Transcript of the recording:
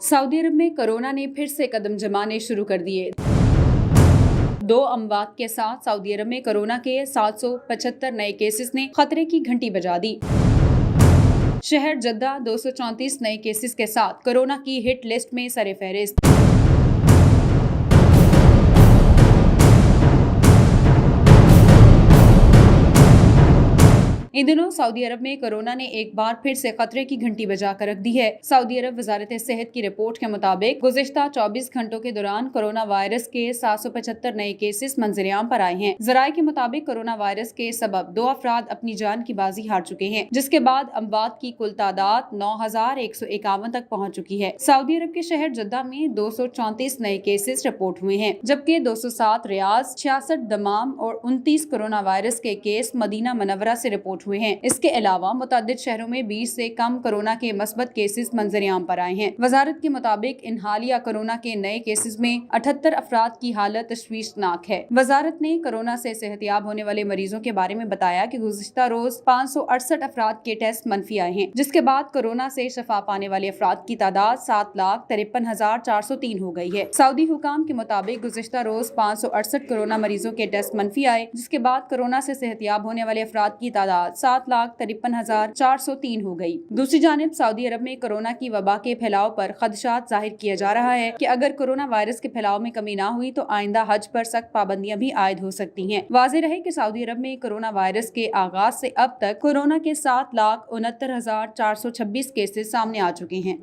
Saudi अरब में corona ने फिर से कदम जमाने शुरू कर दिए। 2 अमवात के साथ सऊदी अरब में कोरोना के 775 नए केसेस ने खतरे की घंटी बजा दी। शहर जद्दा 234 नए केसेस के साथ कोरोना की हिट लिस्ट में सरे-फहरिस्त। इन दिनों सऊदी अरब में कोरोना ने एक बार फिर से खतरे की घंटी बजा कर रख दी है। सऊदी अरब वजारत सेहत की रिपोर्ट के मुताबिक गुज़िश्ता 24 घंटों के दौरान कोरोना वायरस के 775 नए केसेस मंजर-ए-आम पर आए हैं। ज़राए के मुताबिक कोरोना वायरस के सबब 2 अफराद अपनी जान की बाजी हार चुके हैं, जिसके बाद अमवात की कुल तादाद 9151 तक पहुँच चुकी है। सऊदी अरब के शहर जद्दा में 234 नए केसेस रिपोर्ट हुए हैं, जबकि 207 रियाज, 66 दमाम और 29 कोरोना वायरस के केस मदीना मनव्वरा से रिपोर्ट हुए हैं। इसके अलावा मुतअद्दिद शहरों में 20 से कम कोरोना के मस्बत केसेस मंजर-ए-आम पर आए हैं। वजारत के मुताबिक इन हालिया कोरोना के नए केसेस में 78 अफराद की हालत तशवीशनाक है। वजारत ने कोरोना से सेहतियाब होने वाले मरीजों के बारे में बताया कि गुज़िश्ता रोज 568 अफराद के टेस्ट मनफी आए हैं, जिसके बाद कोरोना से शफा पाने वाले अफराद की तादाद 7,53,403 हो गई है। सऊदी हुकाम के मुताबिक गुज़िश्ता रोज 568 कोरोना मरीजों के टेस्ट मनफी आए, जिसके बाद कोरोना से सेहतियाब होने वाले अफराद की तादाद 7,53,403 हो गई। दूसरी जानिब सऊदी अरब में कोरोना की वबा के फैलाव पर खदशात जाहिर किया जा रहा है कि अगर कोरोना वायरस के फैलाव में कमी ना हुई तो आइंदा हज पर सख्त पाबंदियां भी आयद हो सकती हैं। वाज़ेह रहे कि सऊदी अरब में कोरोना वायरस के आगाज से अब तक कोरोना के 7,69,426 केसेस सामने आ चुके हैं।